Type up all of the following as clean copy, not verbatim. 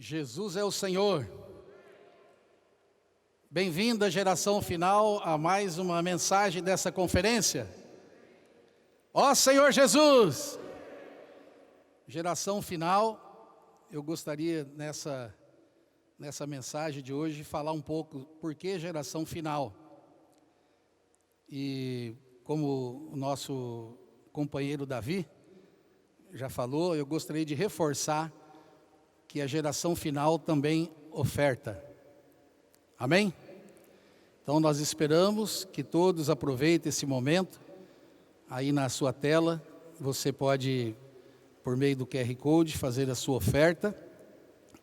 Jesus é o Senhor. Bem-vinda, geração final, a mais uma mensagem dessa conferência. Ó Senhor Jesus! Geração final, eu gostaria nessa mensagem de hoje falar um pouco por que geração final. E como o nosso companheiro Davi já falou, eu gostaria de reforçar que a geração final também oferta. Amém? Então nós esperamos que todos aproveitem esse momento. Aí na sua tela, você pode, por meio do QR Code, fazer a sua oferta.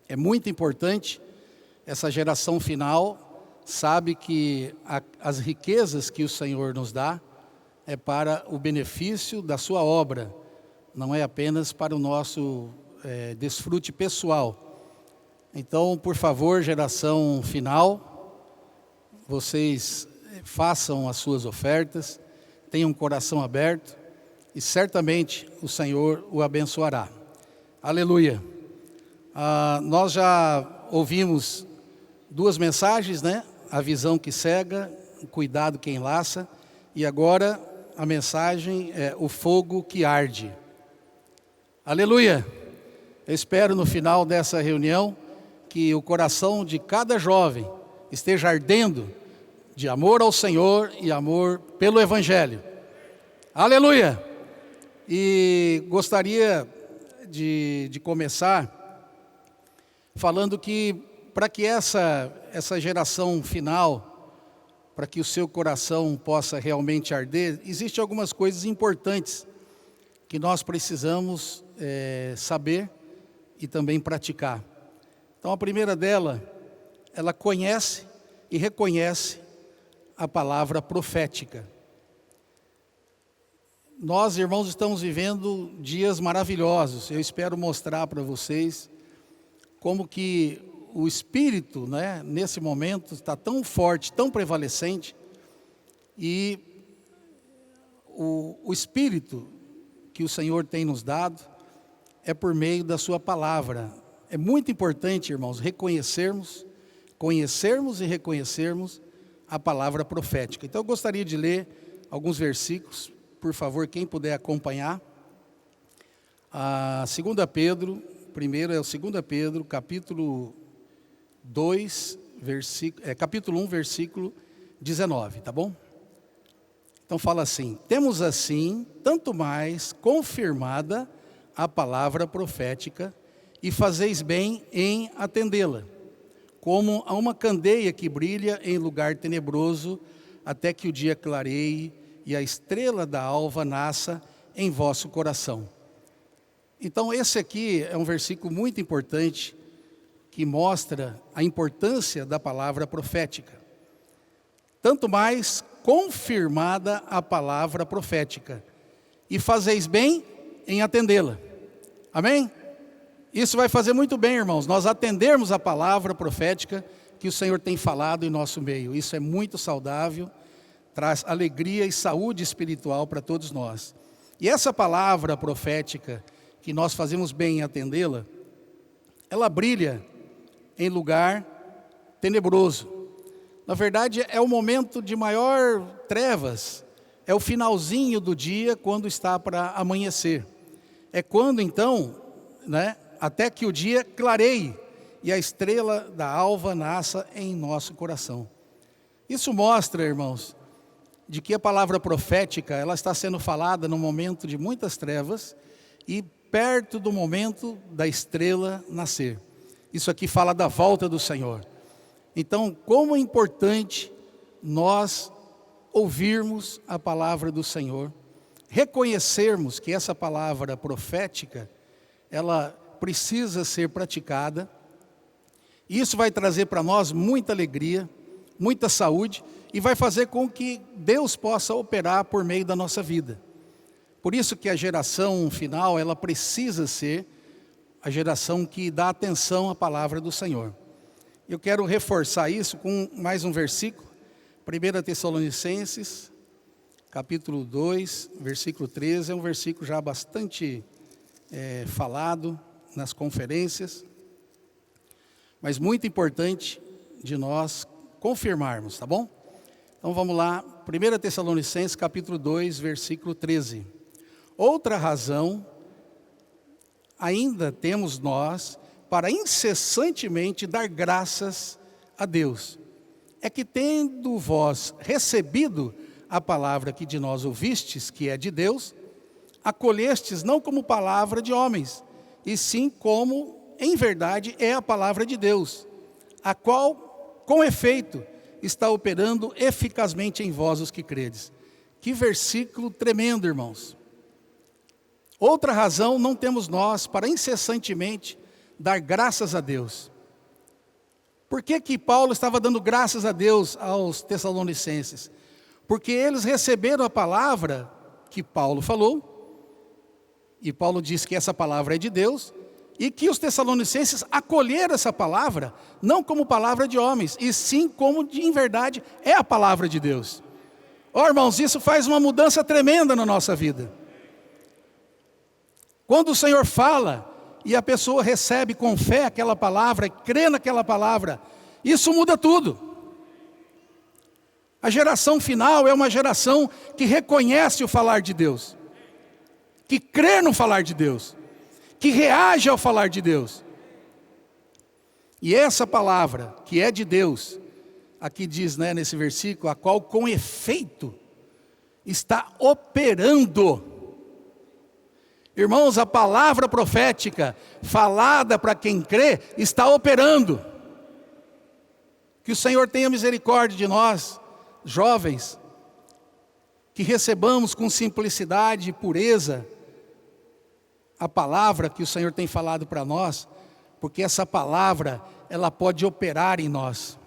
É muito importante, essa geração final sabe que as riquezas que o Senhor nos dá é para o benefício da sua obra, não é apenas para o nosso desfrute pessoal. Então, por favor, geração final, vocês façam as suas ofertas, tenham um coração aberto e certamente o Senhor o abençoará. Aleluia! Nós já ouvimos duas mensagens, né? A visão que cega, o cuidado que enlaça, e agora a mensagem é o fogo que arde. Aleluia! Eu espero no final dessa reunião que o coração de cada jovem esteja ardendo de amor ao Senhor e amor pelo Evangelho. Aleluia! E gostaria de começar falando que para que essa geração final, para que o seu coração possa realmente arder, existem algumas coisas importantes que nós precisamos saber e também praticar. Então a primeira dela, ela conhece e reconhece a palavra profética. Nós, irmãos, estamos vivendo dias maravilhosos. Eu espero mostrar para vocês como que o Espírito, né, nesse momento, está tão forte, tão prevalecente, e o Espírito que o Senhor tem nos dado é por meio da sua palavra. É muito importante, irmãos, conhecermos e reconhecermos a palavra profética. Então eu gostaria de ler alguns versículos, por favor, quem puder acompanhar. A 2 Pedro, primeiro é o 2 Pedro, capítulo 2, capítulo 1, versículo 19, tá bom? Então fala assim: temos assim, tanto mais confirmada a palavra profética, e fazeis bem em atendê-la, como a uma candeia que brilha em lugar tenebroso, até que o dia clareie e a estrela da alva nasça em vosso coração. Então esse aqui é um versículo muito importante, que mostra a importância da palavra profética. Tanto mais confirmada a palavra profética, e fazeis bem em atendê-la. Amém? Isso vai fazer muito bem, irmãos, nós atendermos a palavra profética que o Senhor tem falado em nosso meio. Isso é muito saudável, traz alegria e saúde espiritual para todos nós. E essa palavra profética, que nós fazemos bem em atendê-la, ela brilha em lugar tenebroso. Na verdade, é o momento de maior trevas, é o finalzinho do dia, quando está para amanhecer. É quando então, né, até que o dia clareie e a estrela da alva nasça em nosso coração. Isso mostra, irmãos, de que a palavra profética, ela está sendo falada no momento de muitas trevas e perto do momento da estrela nascer. Isso aqui fala da volta do Senhor. Então, como é importante nós ouvirmos a palavra do Senhor, reconhecermos que essa palavra profética, ela precisa ser praticada. Isso vai trazer para nós muita alegria, muita saúde, e vai fazer com que Deus possa operar por meio da nossa vida. Por isso que a geração final, ela precisa ser a geração que dá atenção à palavra do Senhor. Eu quero reforçar isso com mais um versículo, 1 Tessalonicenses, capítulo 2, versículo 13, é um versículo já bastante falado nas conferências. mas muito importante de nós confirmarmos, tá bom? Então vamos lá, 1 Tessalonicenses capítulo 2, versículo 13. Outra razão ainda temos nós para incessantemente dar graças a Deus. É que tendo vós recebido a palavra que de nós ouvistes, que é de Deus, acolhestes não como palavra de homens, e sim como, em verdade, é a palavra de Deus, a qual, com efeito, está operando eficazmente em vós os que credes. Que versículo tremendo, irmãos. Outra razão não temos nós para incessantemente dar graças a Deus. Por que Paulo estava dando graças a Deus aos Tessalonicenses? Porque eles receberam a palavra que Paulo falou, e Paulo diz que essa palavra é de Deus, e que os Tessalonicenses acolheram essa palavra, não como palavra de homens, e sim como em verdade é a palavra de Deus. Ó, irmãos, isso faz uma mudança tremenda na nossa vida. Quando o Senhor fala e a pessoa recebe com fé aquela palavra, crê naquela palavra, isso muda tudo. A geração final é uma geração que reconhece o falar de Deus, que crê no falar de Deus, que reage ao falar de Deus. E essa palavra, que é de Deus, aqui diz, né, nesse versículo, a qual com efeito está operando. Irmãos, a palavra profética falada para quem crê está operando. Que o Senhor tenha misericórdia de nós, jovens, que recebamos com simplicidade e pureza a palavra que o Senhor tem falado para nós, porque essa palavra, ela pode operar em nós.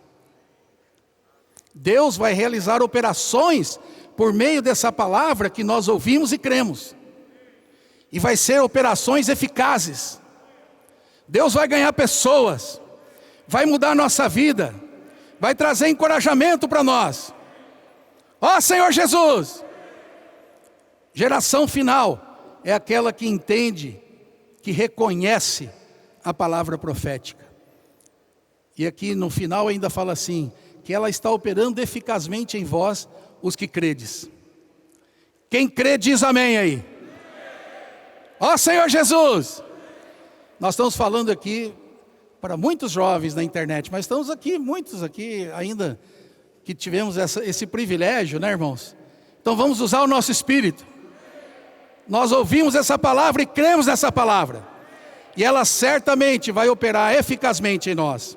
Deus vai realizar operações por meio dessa palavra que nós ouvimos e cremos. E vai ser operações eficazes. Deus vai ganhar pessoas, vai mudar a nossa vida, vai trazer encorajamento para nós. Ó Senhor Jesus! Geração final é aquela que entende, que reconhece a palavra profética. E aqui no final ainda fala assim, que ela está operando eficazmente em vós, os que credes. Quem crê diz amém aí. Ó Senhor Jesus! Nós estamos falando aqui para muitos jovens na internet, mas estamos aqui, muitos aqui ainda, que tivemos esse privilégio, né, irmãos? Então vamos usar o nosso espírito. Nós ouvimos essa palavra e cremos nessa palavra. E ela certamente vai operar eficazmente em nós.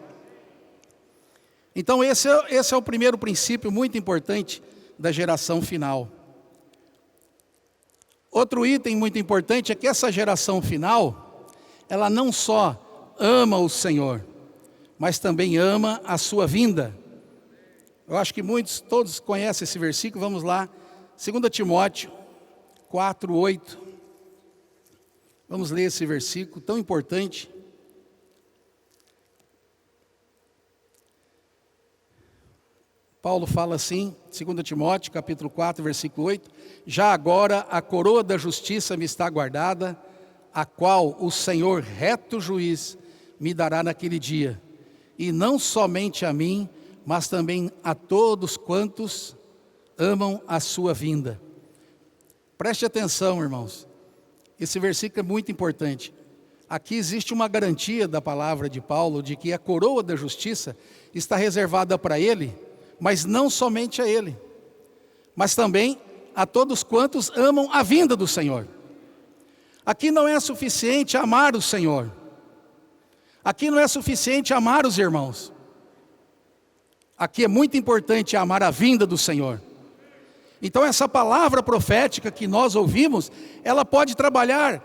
Então esse é o primeiro princípio muito importante da geração final. Outro item muito importante é que essa geração final, ela não só ama o Senhor, mas também ama a sua vinda. Eu acho que todos conhecem esse versículo, vamos lá, 2 Timóteo 4:8. Vamos ler esse versículo tão importante. Paulo fala assim, 2 Timóteo, capítulo 4, versículo 8. Já agora a coroa da justiça me está guardada, a qual o Senhor reto juiz me dará naquele dia. E não somente a mim, mas também a todos quantos amam a sua vinda. Preste atenção, irmãos. Esse versículo é muito importante. Aqui existe uma garantia da palavra de Paulo, de que a coroa da justiça está reservada para ele, mas não somente a ele, mas também a todos quantos amam a vinda do Senhor. Aqui não é suficiente amar o Senhor. Aqui não é suficiente amar os irmãos. Aqui é muito importante amar a vinda do Senhor. Então essa palavra profética que nós ouvimos, ela pode trabalhar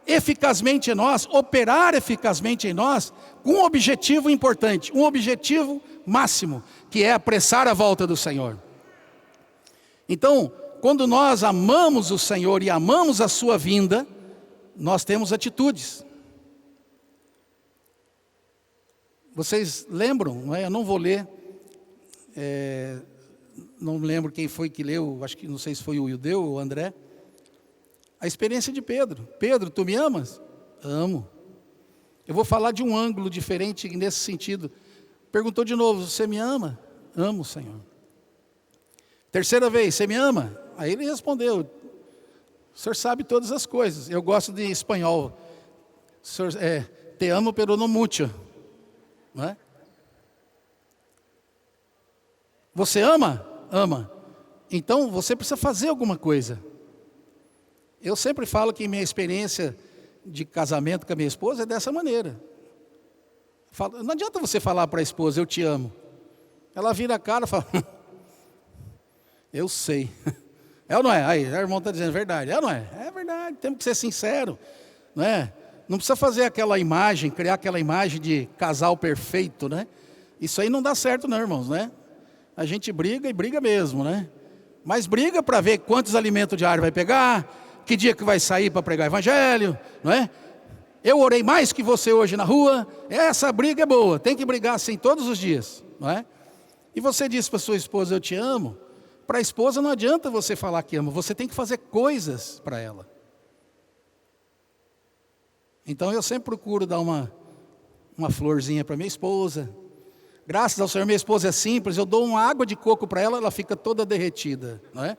eficazmente em nós, operar eficazmente em nós, com um objetivo importante, um objetivo máximo, que é apressar a volta do Senhor. Então, quando nós amamos o Senhor e amamos a sua vinda, nós temos atitudes. Vocês lembram, não é? Eu não vou ler, não lembro quem foi que leu, acho que não sei se foi o Ildeu ou o André, a experiência de Pedro. Pedro, tu me amas? Amo. Eu vou falar de um ângulo diferente nesse sentido. Perguntou de novo, você me ama? Amo, Senhor. Terceira vez, você me ama? Aí ele respondeu, o Senhor sabe todas as coisas. Eu gosto de espanhol. Senhor, te amo, pero no mucho. Não é? Você ama? Ama. Então você precisa fazer alguma coisa. Eu sempre falo que minha experiência de casamento com a minha esposa é dessa maneira. Não adianta você falar para a esposa, eu te amo. Ela vira a cara e fala, eu sei. É ou não é? Aí, o irmão está dizendo, verdade. É ou não é? É verdade, temos que ser sincero. Não é? Não precisa fazer aquela imagem, criar aquela imagem de casal perfeito, né? Isso aí não dá certo não, irmãos, né? A gente briga e briga mesmo, né? Mas briga para ver quantos alimentos diários vai pegar, que dia que vai sair para pregar evangelho, não é? Eu orei mais que você hoje na rua. Essa briga é boa, tem que brigar assim todos os dias, não é? E você diz para sua esposa, eu te amo. Para a esposa não adianta você falar que ama, você tem que fazer coisas para ela. Então eu sempre procuro dar uma florzinha para minha esposa. Graças ao Senhor, minha esposa é simples, eu dou uma água de coco para ela, ela fica toda derretida, não é?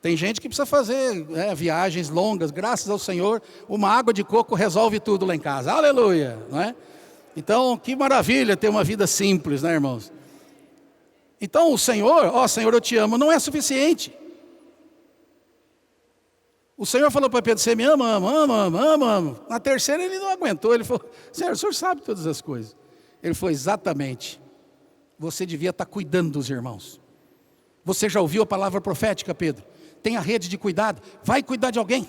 Tem gente que precisa fazer viagens longas, graças ao Senhor, uma água de coco resolve tudo lá em casa, aleluia, não é? Então, que maravilha ter uma vida simples, né, irmãos? Então o Senhor, Senhor, eu te amo, não é suficiente. O Senhor falou para Pedro, você me ama, ama. Na terceira ele não aguentou, ele falou, Senhor, o Senhor sabe todas as coisas. Ele falou, exatamente, você devia estar cuidando dos irmãos. Você já ouviu a palavra profética, Pedro? Tem a rede de cuidado, vai cuidar de alguém.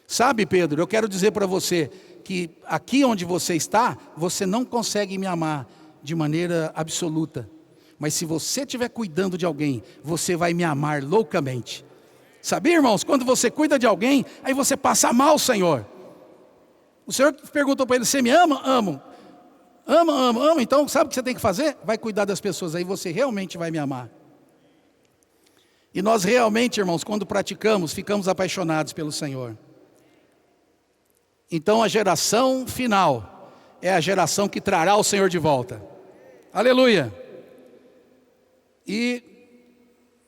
Sabe, Pedro, eu quero dizer para você, que aqui onde você está, você não consegue me amar de maneira absoluta. Mas se você estiver cuidando de alguém, você vai me amar loucamente. Sabia, irmãos, quando você cuida de alguém, aí você passa mal, Senhor. O Senhor perguntou para ele, você me ama? Amo. Amo. Então, sabe o que você tem que fazer? Vai cuidar das pessoas, aí você realmente vai me amar. E nós realmente, irmãos, quando praticamos, ficamos apaixonados pelo Senhor. Então a geração final é a geração que trará o Senhor de volta. Aleluia. E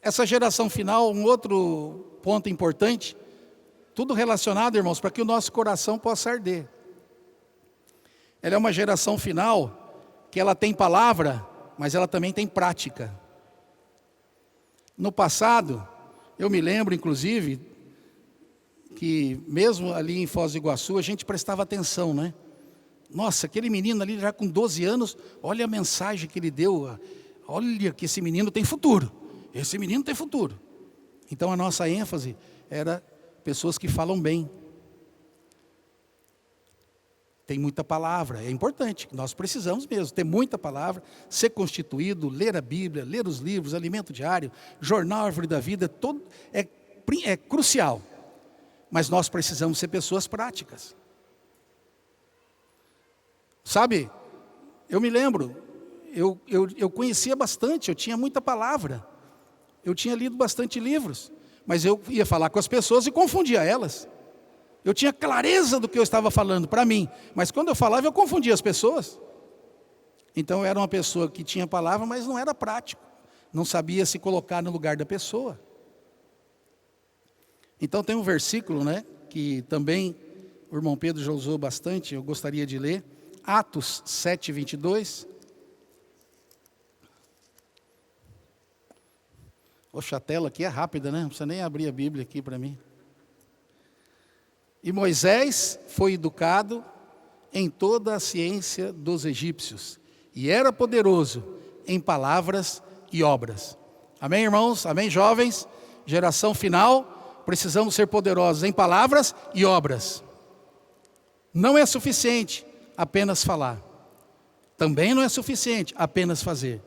essa geração final, um outro ponto importante, tudo relacionado, irmãos, para que o nosso coração possa arder. Ela é uma geração final que ela tem palavra, mas ela também tem prática. No passado, eu me lembro, inclusive, que mesmo ali em Foz do Iguaçu, a gente prestava atenção, né? Nossa, aquele menino ali já com 12 anos, olha a mensagem que ele deu, olha que esse menino tem futuro, esse menino tem futuro. Então a nossa ênfase era pessoas que falam bem. Tem muita palavra, é importante, nós precisamos mesmo ter muita palavra, ser constituído, ler a Bíblia, ler os livros, alimento diário, jornal Árvore da Vida, é crucial. Mas nós precisamos ser pessoas práticas. Sabe, eu me lembro, eu conhecia bastante, eu tinha muita palavra, eu tinha lido bastante livros, mas eu ia falar com as pessoas e confundia elas. Eu tinha clareza do que eu estava falando para mim, mas quando eu falava eu confundia as pessoas. Então eu era uma pessoa que tinha palavra, mas não era prático, não sabia se colocar no lugar da pessoa. Então tem um versículo, né, que também o irmão Pedro já usou bastante, eu gostaria de ler, Atos 7:22. Poxa, a tela aqui é rápida, né? Não precisa nem abrir a Bíblia aqui para mim. E Moisés foi educado em toda a ciência dos egípcios, e era poderoso em palavras e obras. Amém, irmãos? Amém, jovens? Geração final, precisamos ser poderosos em palavras e obras. Não é suficiente apenas falar. Também não é suficiente apenas fazer.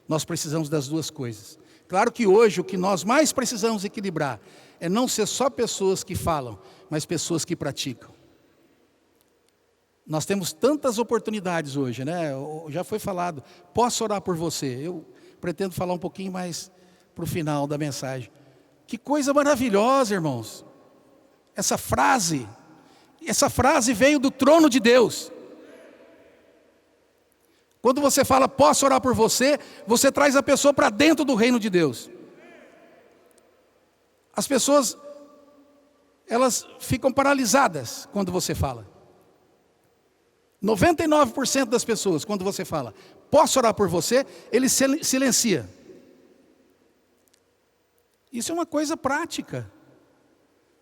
Nós precisamos das duas coisas. Claro que hoje o que nós mais precisamos equilibrar é não ser só pessoas que falam, mas pessoas que praticam. Nós temos tantas oportunidades hoje, né? Já foi falado, posso orar por você? Eu pretendo falar um pouquinho mais para o final da mensagem. Que coisa maravilhosa, irmãos. Essa frase veio do trono de Deus. Quando você fala, posso orar por você, você traz a pessoa para dentro do reino de Deus. As pessoas, elas ficam paralisadas quando você fala. 99% das pessoas, quando você fala, posso orar por você, ele silencia. Isso é uma coisa prática.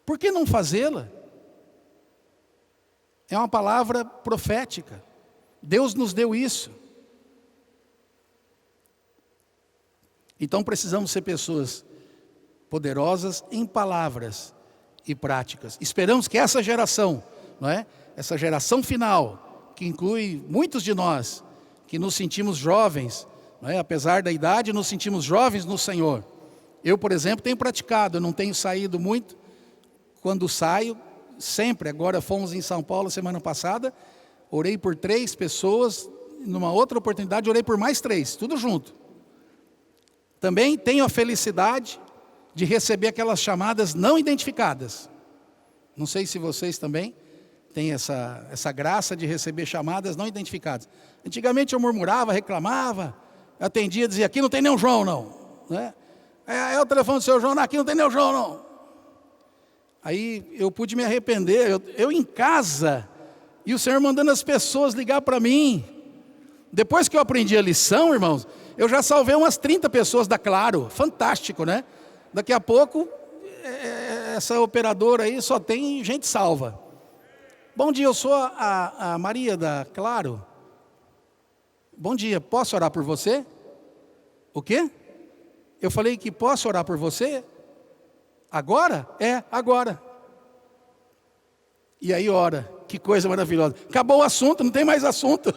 Por que não fazê-la? É uma palavra profética. Deus nos deu isso. Então precisamos ser pessoas poderosas em palavras e práticas. Esperamos que essa geração, não é? Essa geração final, que inclui muitos de nós, que nos sentimos jovens, não é? Apesar da idade, nos sentimos jovens no Senhor. Eu, por exemplo, tenho praticado, eu não tenho saído muito. Quando saio, sempre, agora fomos em São Paulo semana passada, orei por 3 pessoas, numa outra oportunidade orei por mais 3, tudo junto. Também tenho a felicidade de receber aquelas chamadas não identificadas. Não sei se vocês também têm essa graça de receber chamadas não identificadas. Antigamente eu murmurava, reclamava, atendia, dizia, aqui não tem nenhum João não. Né? É o telefone do seu João, não, aqui não tem nenhum João não. Aí eu pude me arrepender, eu em casa, e o Senhor mandando as pessoas ligar para mim. Depois que eu aprendi a lição, irmãos, eu já salvei umas 30 pessoas da Claro, fantástico, né? Daqui a pouco, essa operadora aí só tem gente salva. Bom dia, eu sou a Maria da Claro. Bom dia, posso orar por você? O quê? Eu falei que posso orar por você? Agora? É, agora. E aí ora, que coisa maravilhosa. Acabou o assunto, não tem mais assunto.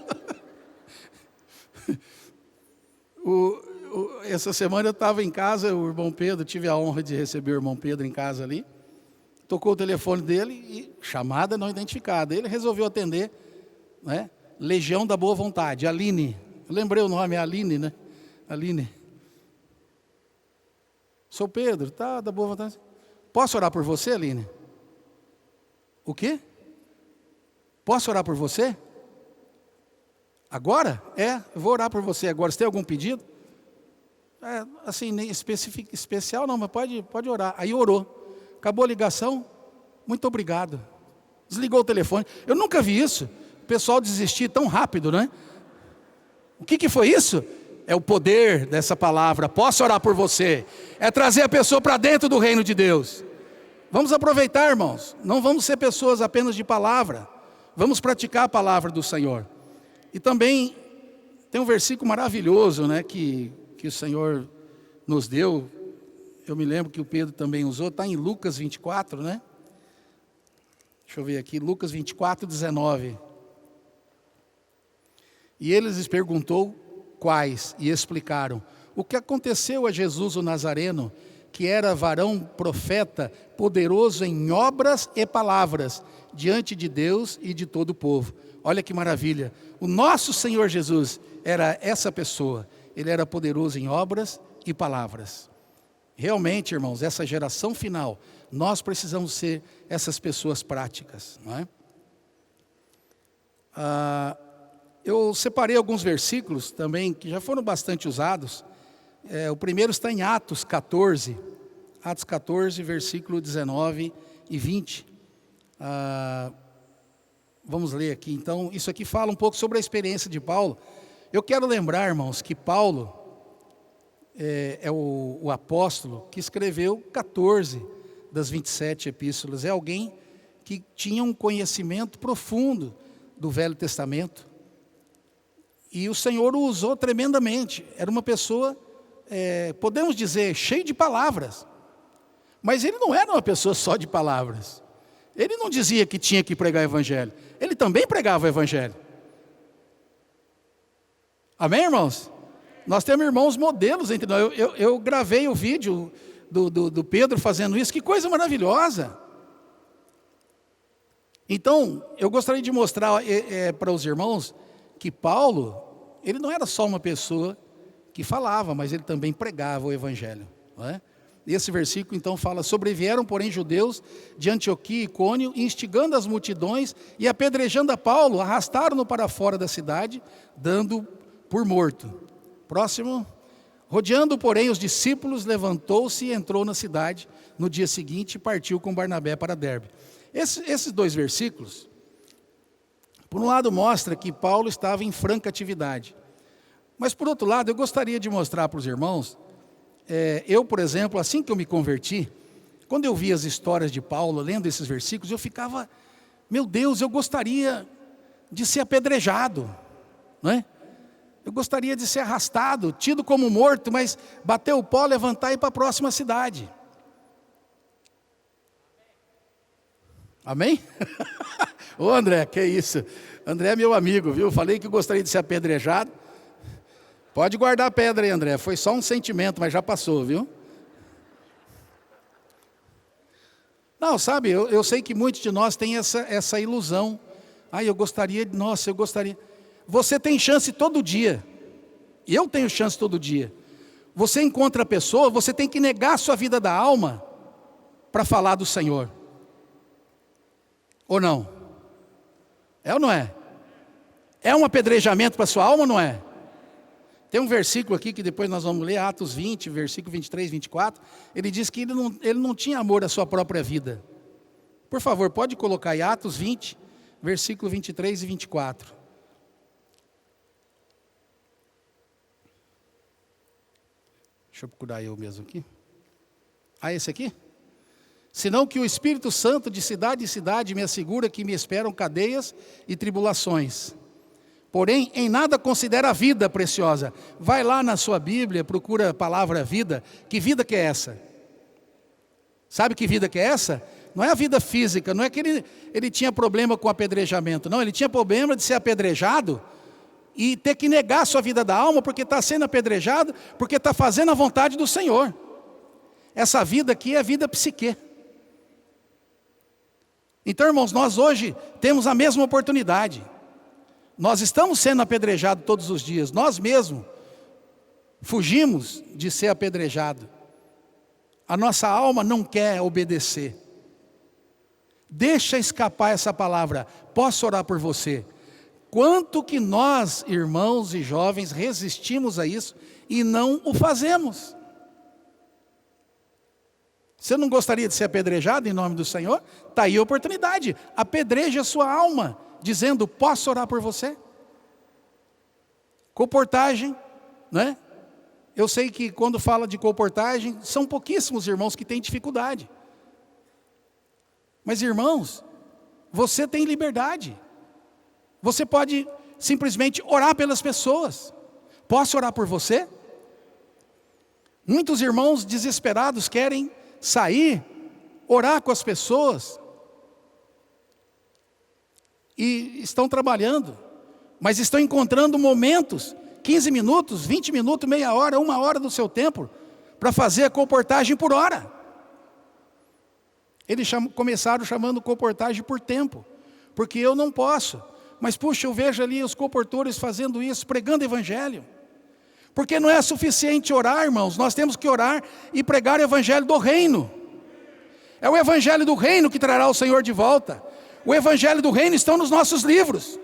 Essa semana eu estava em casa, o irmão Pedro, tive a honra de receber o irmão Pedro em casa ali. Tocou o telefone dele e chamada não identificada. Ele resolveu atender, né? Legião da Boa Vontade, Aline. Eu lembrei o nome, é Aline, né? Aline. Sou Pedro, tá, da Boa Vontade. Posso orar por você, Aline? O quê? Posso orar por você? Agora? Eu vou orar por você agora. Você tem algum pedido? Assim, nem especial não, mas pode orar. Aí orou. Acabou a ligação. Muito obrigado. Desligou o telefone. Eu nunca vi isso. O pessoal desistir tão rápido, né? O que foi isso? É o poder dessa palavra. Posso orar por você. É trazer a pessoa para dentro do reino de Deus. Vamos aproveitar, irmãos. Não vamos ser pessoas apenas de palavra. Vamos praticar a palavra do Senhor. E também tem um versículo maravilhoso, né, que o Senhor nos deu. Eu me lembro que o Pedro também usou. Está em Lucas 24, né? Deixa eu ver aqui. Lucas 24, 19. E ele lhes perguntou quais, e explicaram. O que aconteceu a Jesus o Nazareno, que era varão profeta, poderoso em obras e palavras, diante de Deus e de todo o povo. Olha que maravilha. O nosso Senhor Jesus era essa pessoa. Ele era poderoso em obras e palavras. Realmente, irmãos, essa geração final, nós precisamos ser essas pessoas práticas, não é? Eu separei alguns versículos também que já foram bastante usados. O primeiro está em Atos 14. Atos 14, versículo 19 e 20. Vamos ler aqui. Então, isso aqui fala um pouco sobre a experiência de Paulo. Eu quero lembrar, irmãos, que Paulo é o apóstolo que escreveu 14 das 27 epístolas. É alguém que tinha um conhecimento profundo do Velho Testamento. E o Senhor o usou tremendamente. Era uma pessoa, podemos dizer, cheio de palavras. Mas ele não era uma pessoa só de palavras. Ele não dizia que tinha que pregar o Evangelho. Ele também pregava o Evangelho. Amém, irmãos? Nós temos irmãos modelos entre nós. Eu gravei o vídeo do Pedro fazendo isso. Que coisa maravilhosa. Então, eu gostaria de mostrar para os irmãos que Paulo, ele não era só uma pessoa que falava, mas ele também pregava o Evangelho, não é? Esse versículo então fala: sobrevieram, porém, judeus de Antioquia e Icônio, instigando as multidões e apedrejando a Paulo, arrastaram-no para fora da cidade, dando por morto. Próximo. Rodeando, porém, os discípulos, levantou-se e entrou na cidade. No dia seguinte, partiu com Barnabé para Derbe. Esses 2 versículos, por um lado, mostra que Paulo estava em franca atividade. Mas, por outro lado, eu gostaria de mostrar para os irmãos, eu, por exemplo, assim que eu me converti, quando eu vi as histórias de Paulo, lendo esses versículos, eu ficava, meu Deus, eu gostaria de ser apedrejado, não é? Eu gostaria de ser arrastado, tido como morto, mas bater o pó, levantar e ir para a próxima cidade. Amém? Ô André, que isso? André é meu amigo, viu? Falei que gostaria de ser apedrejado. Pode guardar a pedra aí, André. Foi só um sentimento, mas já passou, viu? Não, sabe, eu sei que muitos de nós têm essa ilusão. Eu gostaria, eu gostaria. Você tem chance todo dia. E eu tenho chance todo dia. Você encontra a pessoa, você tem que negar a sua vida da alma para falar do Senhor. Ou não? É ou não é? É um apedrejamento para a sua alma ou não é? Tem um versículo aqui que depois nós vamos ler, Atos 20, versículo 23, 24. Ele diz que ele não tinha amor à sua própria vida. Por favor, pode colocar aí Atos 20, versículo 23 e 24. Deixa eu procurar eu mesmo aqui. Esse aqui? Senão que o Espírito Santo de cidade em cidade me assegura que me esperam cadeias e tribulações. Porém, em nada considera a vida preciosa. Vai lá na sua Bíblia, procura a palavra vida. Que vida que é essa? Sabe que vida que é essa? Não é a vida física, não é que ele tinha problema com apedrejamento. Não, ele tinha problema de ser apedrejado e ter que negar a sua vida da alma porque está sendo apedrejado, porque está fazendo a vontade do Senhor. Essa vida aqui é a vida psique. Então, irmãos, nós hoje temos a mesma oportunidade. Nós estamos sendo apedrejados todos os dias. Nós mesmos fugimos de ser apedrejados. A nossa alma não quer obedecer. Deixa escapar essa palavra. Posso orar por você? Quanto que nós, irmãos e jovens, resistimos a isso e não o fazemos? Você não gostaria de ser apedrejado em nome do Senhor? Está aí a oportunidade. Apedreje a sua alma, dizendo, posso orar por você? Comportagem, né? Eu sei que quando fala de comportagem, são pouquíssimos irmãos que têm dificuldade. Mas irmãos, você tem liberdade. Você pode simplesmente orar pelas pessoas. Posso orar por você? Muitos irmãos desesperados querem sair, orar com as pessoas. E estão trabalhando, mas estão encontrando momentos, 15 minutos, 20 minutos, meia hora, 1 hora do seu tempo, para fazer a comportagem por hora. Eles começaram chamando comportagem por tempo, porque eu não posso. Mas puxa, eu vejo ali os comportores fazendo isso, pregando evangelho. Porque não é suficiente orar, irmãos, nós temos que orar e pregar o evangelho do reino. É o evangelho do reino que trará o Senhor de volta. O evangelho do reino está nos nossos livros.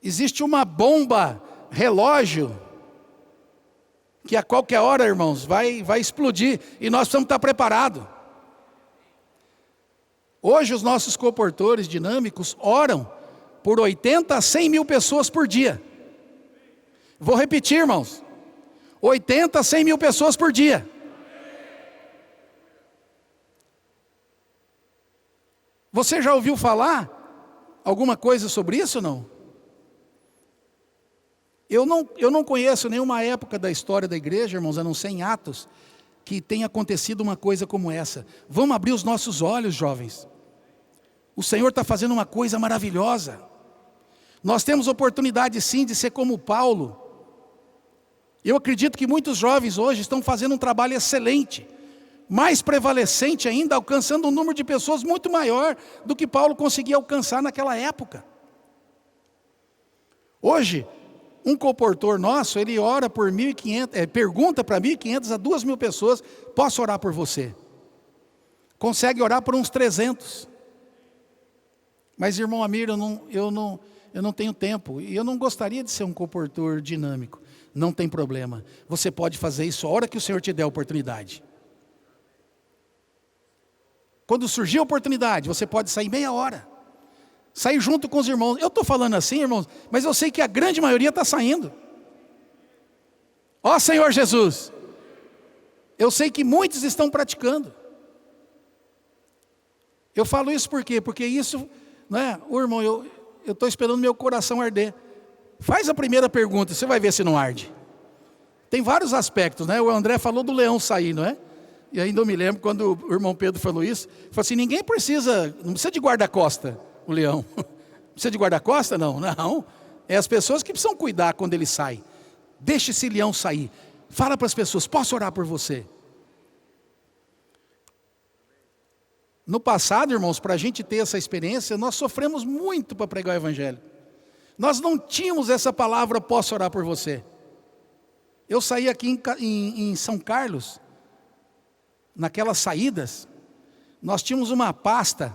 Existe uma bomba, relógio, que a qualquer hora, irmãos, vai explodir. E nós precisamos estar preparados. Hoje os nossos comportores dinâmicos oram por 80 a 100 mil pessoas por dia. Vou repetir, irmãos. 80 a 100 mil pessoas por dia. Você já ouviu falar alguma coisa sobre isso ou não? Eu não conheço nenhuma época da história da igreja, irmãos, a não ser em Atos, que tenha acontecido uma coisa como essa. Vamos abrir os nossos olhos, jovens. O Senhor está fazendo uma coisa maravilhosa. Nós temos oportunidade sim de ser como Paulo. Eu acredito que muitos jovens hoje estão fazendo um trabalho excelente, mais prevalecente ainda, alcançando um número de pessoas muito maior do que Paulo conseguia alcançar naquela época. Hoje, um comportor nosso, ele ora por 1.500, pergunta para 1.500 a 2.000 pessoas, posso orar por você? Consegue orar por uns 300. Mas, irmão Amir, eu não tenho tempo. E eu não gostaria de ser um comportor dinâmico. Não tem problema. Você pode fazer isso a hora que o Senhor te der a oportunidade. Quando surgir a oportunidade, você pode sair meia hora. Sair junto com os irmãos. Eu estou falando assim, irmãos, mas eu sei que a grande maioria está saindo. Ó Senhor Jesus. Eu sei que muitos estão praticando. Eu falo isso por quê? Porque isso, né, irmão, eu estou esperando meu coração arder. Faz a primeira pergunta, você vai ver se não arde. Tem vários aspectos, né? O André falou do leão sair, não é? E ainda eu me lembro quando o irmão Pedro falou isso. Falou assim, não precisa de guarda-costa, o leão. Precisa de guarda-costa? Não. É as pessoas que precisam cuidar quando ele sai. Deixa esse leão sair. Fala para as pessoas, posso orar por você? No passado, irmãos, para a gente ter essa experiência, nós sofremos muito para pregar o Evangelho. Nós não tínhamos essa palavra, posso orar por você. Eu saí aqui em São Carlos, naquelas saídas, nós tínhamos uma pasta.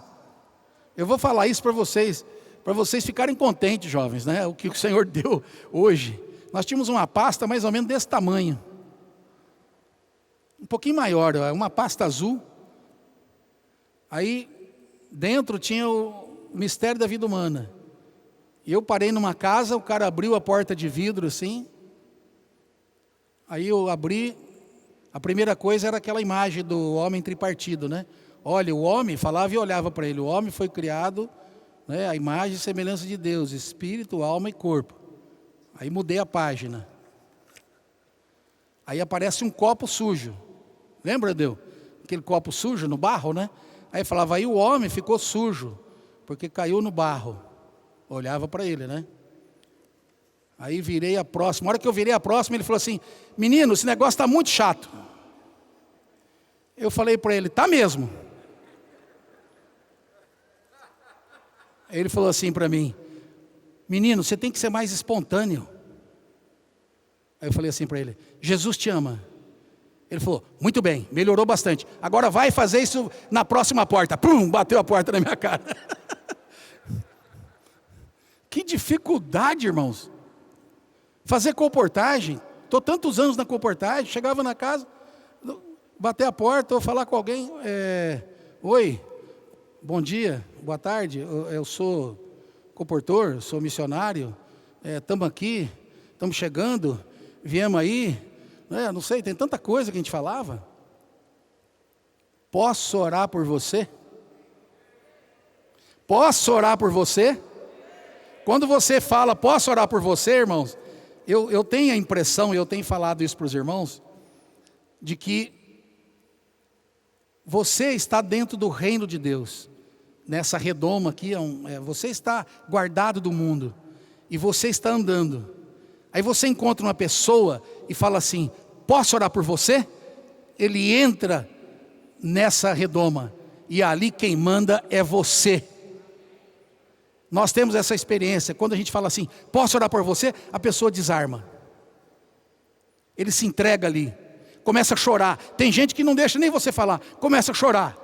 Eu vou falar isso para vocês ficarem contentes, jovens, né? O que o Senhor deu hoje. Nós tínhamos uma pasta mais ou menos desse tamanho. Um pouquinho maior, uma pasta azul. Aí, dentro tinha o mistério da vida humana. E eu parei numa casa, o cara abriu a porta de vidro assim. Aí eu abri, a primeira coisa era aquela imagem do homem tripartido, né? Olha, o homem falava e olhava para ele. O homem foi criado, né, a imagem e semelhança de Deus, espírito, alma e corpo. Aí mudei a página. Aí aparece um copo sujo. Lembra, Deus? Aquele copo sujo no barro, né? Aí falava, aí o homem ficou sujo, porque caiu no barro. Olhava para ele, né? Aí virei a próxima. A hora que eu virei a próxima, ele falou assim, menino, esse negócio está muito chato. Eu falei para ele, tá mesmo. Aí ele falou assim para mim, menino, você tem que ser mais espontâneo. Aí eu falei assim para ele, Jesus te ama. Ele falou, muito bem, melhorou bastante. Agora vai fazer isso na próxima porta. Pum, bateu a porta na minha cara. Que dificuldade, irmãos. Fazer comportagem. Estou tantos anos na comportagem, chegava na casa, bater a porta ou falar com alguém. Oi, bom dia, boa tarde, eu sou comportor, sou missionário, estamos aqui, estamos chegando, viemos aí, não sei, tem tanta coisa que a gente falava. Posso orar por você? Posso orar por você? Quando você fala, posso orar por você, irmãos, eu tenho a impressão, eu tenho falado isso para os irmãos, de que você está dentro do reino de Deus, nessa redoma aqui, você está guardado do mundo, e você está andando, aí você encontra uma pessoa e fala assim, posso orar por você? Ele entra nessa redoma, e ali quem manda é você. Nós temos essa experiência, quando a gente fala assim, posso orar por você? A pessoa desarma. Ele se entrega ali, começa a chorar. Tem gente que não deixa nem você falar, começa a chorar.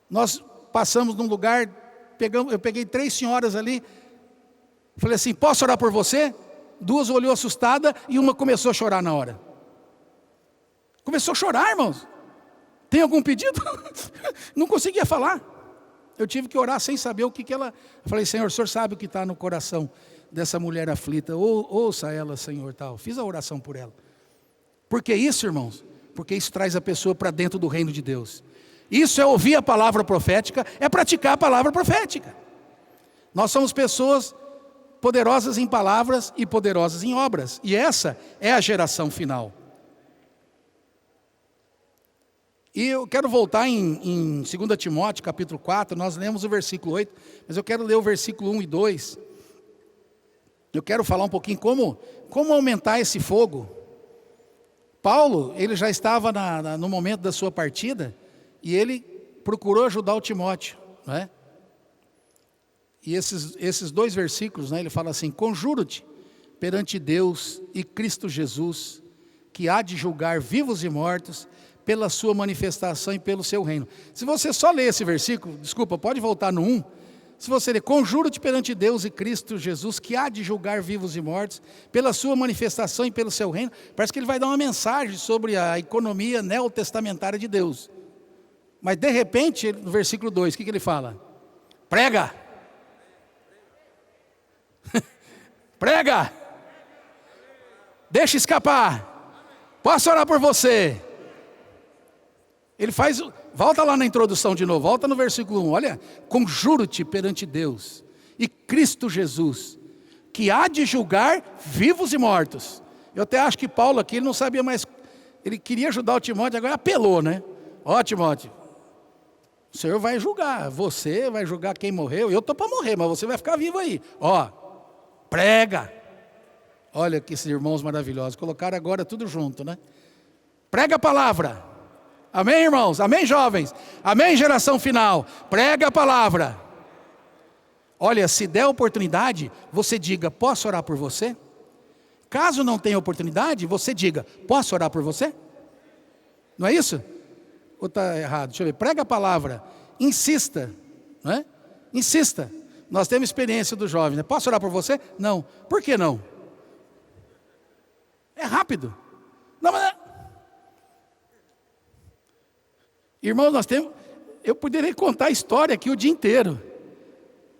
Nós passamos num lugar, eu peguei 3 senhoras ali, falei assim, posso orar por você? 2 olhou assustada e uma começou a chorar na hora. Começou a chorar, irmãos. Tem algum pedido? Não conseguia falar. Eu tive que orar sem saber o que ela... Eu falei, Senhor, o Senhor sabe o que está no coração dessa mulher aflita. Ouça ela, Senhor, tal. Fiz a oração por ela. Por que isso, irmãos? Porque isso traz a pessoa para dentro do reino de Deus. Isso é ouvir a palavra profética, é praticar a palavra profética. Nós somos pessoas poderosas em palavras e poderosas em obras. E essa é a geração final. E eu quero voltar em 2 Timóteo, capítulo 4, nós lemos o versículo 8, mas eu quero ler o versículo 1 e 2. Eu quero falar um pouquinho como aumentar esse fogo. Paulo, ele já estava no momento da sua partida, e ele procurou ajudar o Timóteo, não é? E esses 2 versículos, né, ele fala assim, conjuro-te perante Deus e Cristo Jesus, que há de julgar vivos e mortos, pela sua manifestação e pelo seu reino. Se você só ler esse versículo, desculpa, pode voltar no 1, Se você ler, conjuro-te perante Deus e Cristo Jesus, que há de julgar vivos e mortos, pela sua manifestação e pelo seu reino. Parece que ele vai dar uma mensagem sobre a economia neotestamentária de Deus. Mas de repente, no versículo 2, o que ele fala? Prega! Prega! Deixa escapar! Posso orar por você? Ele faz, volta lá na introdução de novo, volta no versículo 1, olha, conjuro-te perante Deus e Cristo Jesus, que há de julgar vivos e mortos. Eu até acho que Paulo aqui, ele não sabia mais, ele queria ajudar o Timóteo, agora apelou, né? Ó Timóteo, o Senhor vai julgar, você vai julgar quem morreu, eu estou para morrer, mas você vai ficar vivo aí. Ó, prega. Olha que esses irmãos maravilhosos, colocaram agora tudo junto, né? Prega a palavra. Amém, irmãos? Amém, jovens? Amém, geração final? Prega a palavra. Olha, se der oportunidade, você diga, posso orar por você? Caso não tenha oportunidade, você diga, posso orar por você? Não é isso? Ou está errado? Deixa eu ver. Prega a palavra. Insista. Não é? Insista. Nós temos experiência do jovem, né? Posso orar por você? Não. Por que não? É rápido. Não, mas... Irmãos, nós temos... Eu poderia contar a história aqui o dia inteiro.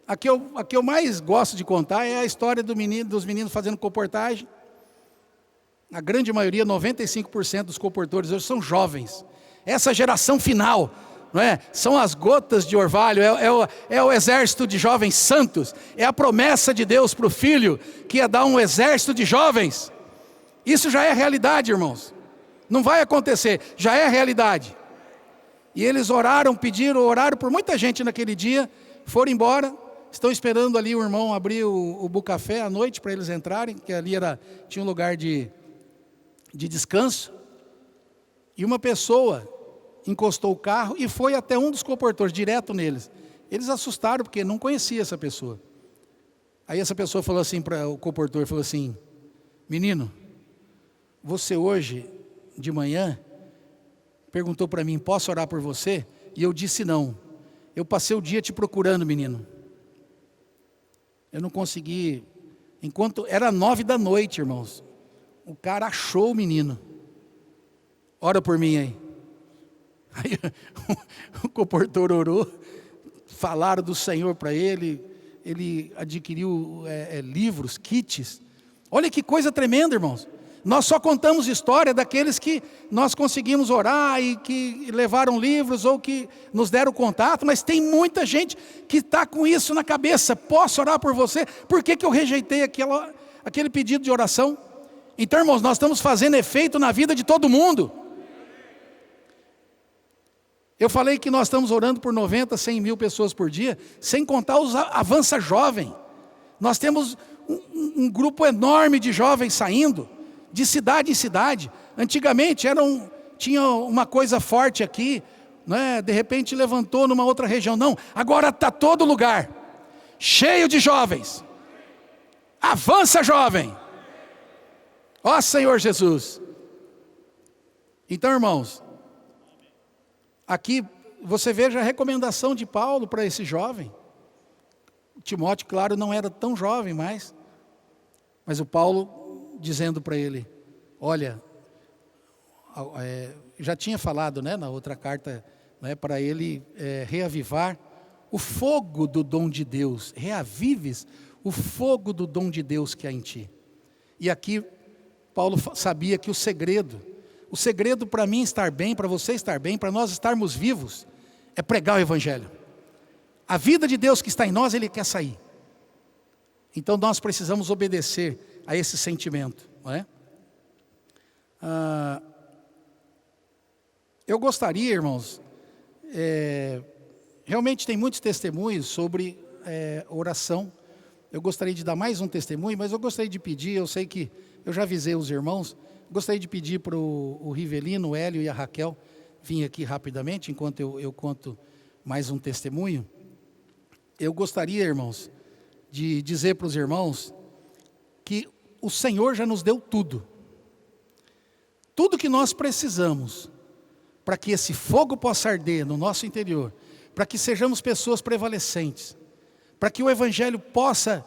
A que eu mais gosto de contar é a história dos meninos fazendo comportagem. A grande maioria, 95% dos comportores hoje são jovens. Essa geração final, não é? São as gotas de orvalho, é o exército de jovens santos. É a promessa de Deus para o Filho, que ia dar um exército de jovens. Isso já é realidade, irmãos. Não vai acontecer, já é realidade. E eles oraram por muita gente naquele dia, foram embora, estão esperando ali o irmão abrir o bucafé à noite para eles entrarem, que ali tinha um lugar de descanso. E uma pessoa encostou o carro e foi até um dos comportores, direto neles. Eles assustaram porque não conhecia essa pessoa. Aí essa pessoa falou assim para o comportor, falou assim, menino, você hoje de manhã perguntou para mim, posso orar por você? E eu disse não. Eu passei o dia te procurando, menino. Eu não consegui, enquanto era 9 da noite, irmãos. O cara achou o menino. Ora por mim aí. Aí o comportor orou, falaram do Senhor para ele adquiriu livros, kits. Olha que coisa tremenda, irmãos. Nós só contamos história daqueles que nós conseguimos orar e que levaram livros ou que nos deram contato, mas tem muita gente que está com isso na cabeça. Posso orar por você? Por que eu rejeitei aquele pedido de oração? Então, irmãos, nós estamos fazendo efeito na vida de todo mundo. Eu falei que nós estamos orando por 90, 100 mil pessoas por dia, sem contar os avança jovem. Nós temos um grupo enorme de jovens saindo, de cidade em cidade. Antigamente tinha uma coisa forte aqui, né? De repente levantou numa outra região. Não, agora está todo lugar, cheio de jovens. Avança jovem. Ó Senhor Jesus. Então, irmãos, aqui você veja a recomendação de Paulo para esse jovem. Timóteo, claro, não era tão jovem mais, mas o Paulo dizendo para ele, olha, já tinha falado, né, na outra carta, né, para ele reavivar o fogo do dom de Deus, reavives o fogo do dom de Deus que há em ti. E aqui Paulo sabia que o segredo para mim estar bem, para você estar bem, para nós estarmos vivos, é pregar o Evangelho. A vida de Deus que está em nós, Ele quer sair. Então nós precisamos obedecer a esse sentimento, não é? Eu gostaria, irmãos, realmente tem muitos testemunhos sobre oração. Eu gostaria de dar mais um testemunho, mas eu gostaria de pedir, eu sei que eu já avisei os irmãos, gostaria de pedir para o Rivelino, o Hélio e a Raquel vir aqui rapidamente, enquanto eu conto mais um testemunho. Eu gostaria, irmãos, de dizer para os irmãos que o Senhor já nos deu tudo. Tudo que nós precisamos para que esse fogo possa arder no nosso interior, para que sejamos pessoas prevalecentes, para que o Evangelho possa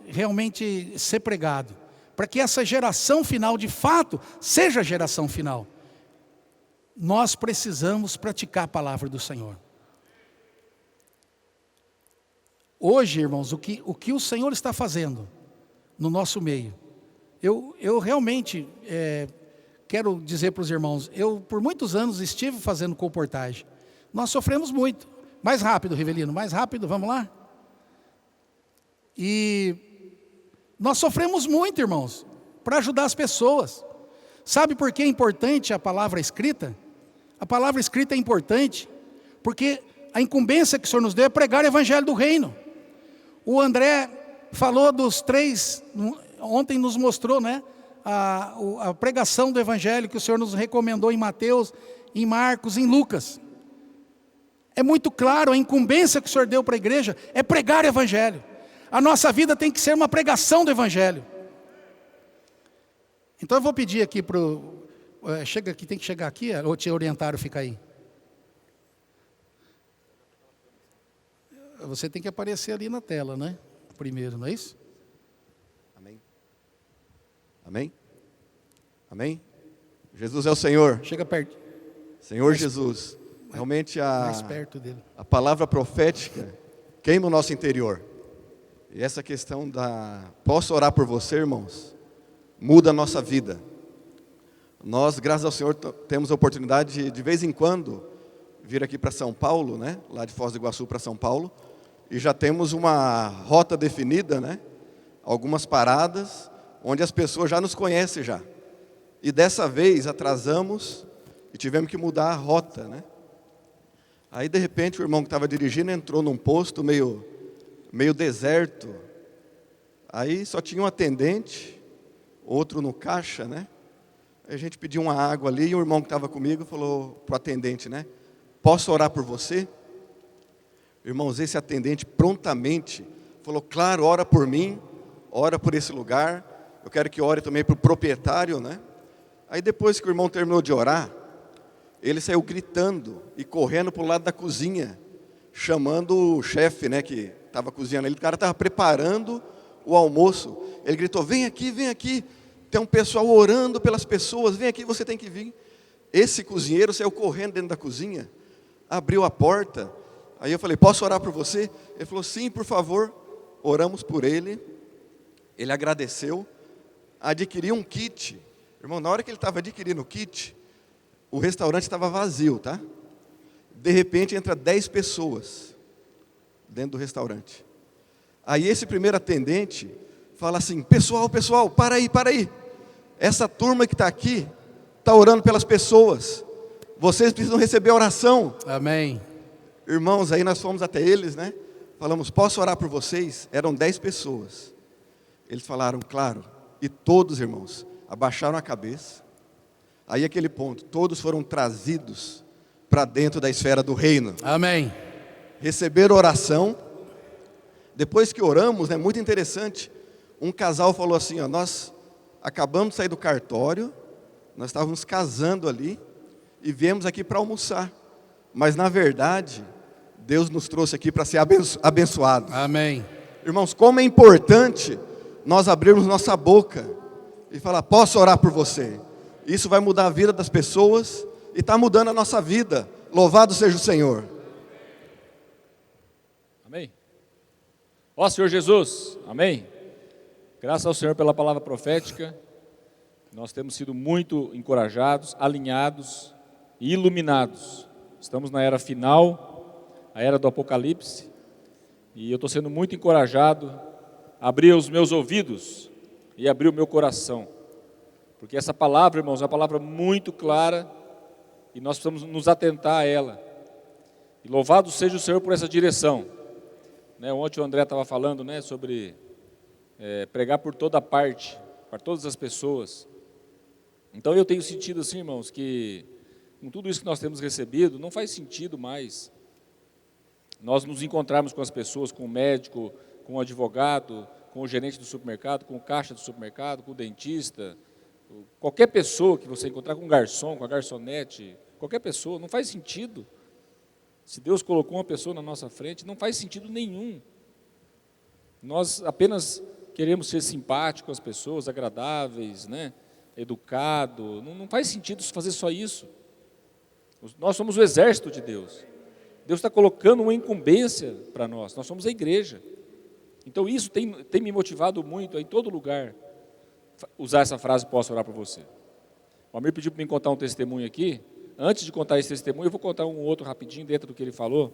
realmente ser pregado, para que essa geração final, de fato, seja a geração final. Nós precisamos praticar a palavra do Senhor. Hoje, irmãos, o que o Senhor está fazendo no nosso meio, eu realmente quero dizer para os irmãos, eu por muitos anos estive fazendo colportagem. Nós sofremos muito. Mais rápido, Rivelino, mais rápido, vamos lá? E nós sofremos muito, irmãos, para ajudar as pessoas. Sabe por que é importante a palavra escrita? A palavra escrita é importante porque a incumbência que o Senhor nos deu é pregar o Evangelho do Reino. O André falou dos 3, ontem nos mostrou, né, a pregação do Evangelho que o Senhor nos recomendou em Mateus, em Marcos, em Lucas. É muito claro, a incumbência que o Senhor deu para a igreja é pregar o Evangelho. A nossa vida tem que ser uma pregação do Evangelho. Então eu vou pedir aqui para o... chega aqui, tem que chegar aqui, ou te orientaram, fica aí. Você tem que aparecer ali na tela, né? Primeiro, não é isso? Amém. Amém? Amém? Jesus é o Senhor. Chega perto. Senhor Jesus. Realmente Mais perto dele. a palavra profética queima o nosso interior. E essa questão posso orar por você, irmãos? Muda a nossa vida. Nós, graças ao Senhor, temos a oportunidade de vez em quando, vir aqui para São Paulo, né? Lá de Foz do Iguaçu para São Paulo. E já temos uma rota definida, né? Algumas paradas, onde as pessoas já nos conhecem já. E dessa vez atrasamos e tivemos que mudar a rota, né? Aí de repente o irmão que estava dirigindo entrou num posto meio deserto. Aí só tinha um atendente, outro no caixa, né? Aí a gente pediu uma água ali e o irmão que estava comigo falou para o atendente, né? Posso orar por você? Irmãos, esse atendente prontamente falou, claro, ora por mim, ora por esse lugar, eu quero que ore também para o proprietário, né? Aí depois que o irmão terminou de orar, ele saiu gritando e correndo para o lado da cozinha, chamando o chefe, né, que estava cozinhando ali. O cara estava preparando o almoço. Ele gritou, vem aqui, tem um pessoal orando pelas pessoas, vem aqui, você tem que vir. Esse cozinheiro saiu correndo dentro da cozinha, abriu a porta. Aí eu falei, posso orar por você? Ele falou, sim, por favor. Oramos por ele. Ele agradeceu, adquiriu um kit. Irmão, na hora que ele estava adquirindo o kit, o restaurante estava vazio, tá? De repente entra 10 pessoas dentro do restaurante. Aí esse primeiro atendente fala assim, pessoal, para aí. Essa turma que está aqui, está orando pelas pessoas. Vocês precisam receber a oração. Amém. Irmãos, aí nós fomos até eles, né? Falamos, posso orar por vocês? Eram 10 pessoas. Eles falaram, claro. E todos, irmãos, abaixaram a cabeça. Aí aquele ponto, todos foram trazidos para dentro da esfera do reino. Amém. Receberam oração. Depois que oramos, né, muito interessante, um casal falou assim, ó, nós acabamos de sair do cartório, nós estávamos casando ali e viemos aqui para almoçar. Mas na verdade, Deus nos trouxe aqui para ser abençoados. Amém. Irmãos, como é importante nós abrirmos nossa boca e falar, posso orar por você? Isso vai mudar a vida das pessoas e está mudando a nossa vida. Louvado seja o Senhor. Amém. Ó Senhor Jesus, amém. Graças ao Senhor pela palavra profética. Nós temos sido muito encorajados, alinhados e iluminados. Estamos na era final, a era do Apocalipse. E eu estou sendo muito encorajado a abrir os meus ouvidos e abrir o meu coração. Porque essa palavra, irmãos, é uma palavra muito clara e nós precisamos nos atentar a ela. E louvado seja o Senhor por essa direção. Né, ontem o André estava falando, né, sobre pregar por toda parte, para todas as pessoas. Então eu tenho sentido assim, irmãos, que com tudo isso que nós temos recebido, não faz sentido mais nós nos encontrarmos com as pessoas, com o médico, com o advogado, com o gerente do supermercado, com o caixa do supermercado, com o dentista, qualquer pessoa que você encontrar, com o garçom, com a garçonete, qualquer pessoa, não faz sentido. Se Deus colocou uma pessoa na nossa frente, não faz sentido nenhum Nós apenas queremos ser simpáticos com as pessoas, agradáveis, né? Educado. Não faz sentido fazer só isso. Nós somos o exército de Deus. Deus está colocando uma incumbência para nós. Nós somos a igreja. Então isso tem me motivado muito a, em todo lugar, usar essa frase, posso orar por você. O Amir pediu para mim contar um testemunho aqui. Antes de contar esse testemunho, eu vou contar um outro rapidinho dentro do que ele falou.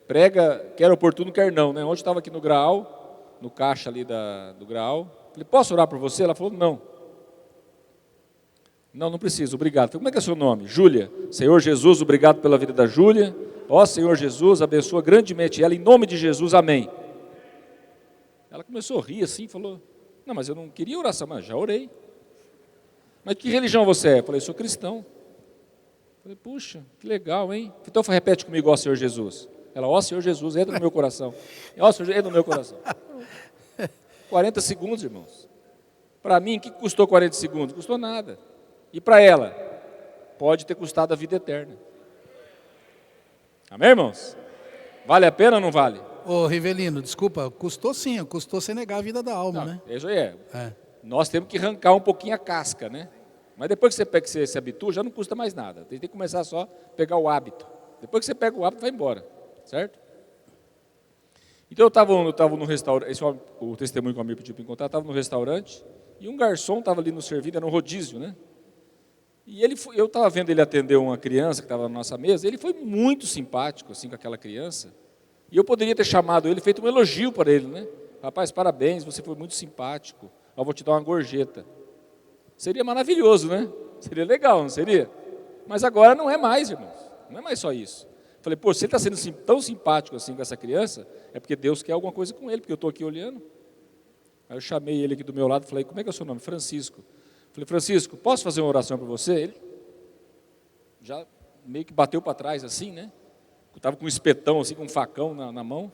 Prega, quer oportuno, quer não. Né? Ontem estava aqui no Graal, no caixa ali do Graal. Falei, posso orar por você? Ela falou, não. Não precisa, obrigado. Falei, como é que é seu nome? Júlia. Senhor Jesus, obrigado pela vida da Júlia. Ó Senhor Jesus, abençoa grandemente ela, em nome de Jesus, amém. Ela começou a rir assim, falou, não, mas eu não queria oração, mas já orei. Mas que religião você é? Eu falei, sou cristão. Falei, puxa, que legal, hein? Então repete comigo, ó Senhor Jesus. Ela, ó Senhor Jesus, entra no meu coração. Ó Senhor, entra no meu coração. 40 segundos, irmãos. Para mim, o que custou 40 segundos? Custou nada. E para ela, pode ter custado a vida eterna. Amém, irmãos? Vale a pena ou não vale? Ô, Rivelino, desculpa, custou sim, custou você negar a vida da alma, né? Isso aí é. Nós temos que arrancar um pouquinho a casca, né? Mas depois que você se habitua, já não custa mais nada. Tem que começar só a pegar o hábito. Depois que você pega o hábito, vai embora, certo? Então eu estava no restaurante, esse é o testemunho que o amigo pediu para encontrar, estava no restaurante, e um garçom estava ali no serviço, era um rodízio, né? E eu estava vendo ele atender uma criança que estava na nossa mesa, ele foi muito simpático assim, com aquela criança, e eu poderia ter chamado ele, feito um elogio para ele, né? Rapaz, parabéns, você foi muito simpático, eu vou te dar uma gorjeta. Seria maravilhoso, né? Seria legal, não seria? Mas agora não é mais, irmãos, não é mais só isso. Falei, pô, se ele está sendo tão simpático assim com essa criança, é porque Deus quer alguma coisa com ele, porque eu estou aqui olhando. Aí eu chamei ele aqui do meu lado e falei, como é que é o seu nome? Francisco. Falei, Francisco, posso fazer uma oração para você? Ele já meio que bateu para trás assim, né? Estava com um espetão assim, com um facão na mão.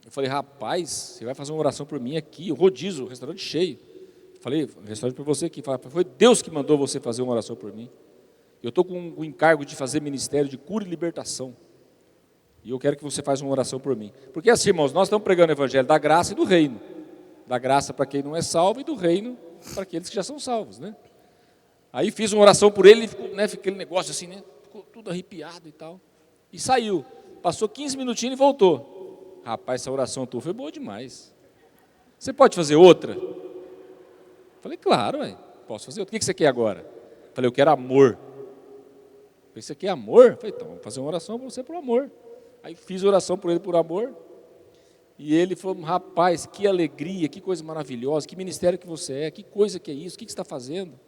Eu falei, rapaz, você vai fazer uma oração por mim aqui, o rodízio, o restaurante cheio. Falei, restaurante para você aqui. Foi Deus que mandou você fazer uma oração por mim. Eu estou com o encargo de fazer ministério de cura e libertação. E eu quero que você faça uma oração por mim. Porque assim, irmãos, nós estamos pregando o evangelho da graça e do reino. Da graça para quem não é salvo e do reino para aqueles que já são salvos, né? Aí fiz uma oração por ele, ficou, né, aquele negócio assim, né? Ficou tudo arrepiado e tal. E saiu. Passou 15 minutinhos e voltou. Rapaz, essa oração tua foi boa demais. Você pode fazer outra? Falei, claro, posso fazer outra. O que você quer agora? Falei, eu quero amor. Falei, você quer amor? Falei, então, vamos fazer uma oração para você por amor. Aí fiz oração por ele por amor. E ele falou, rapaz, que alegria, que coisa maravilhosa, que ministério que você é, que coisa que é isso, o que você está fazendo?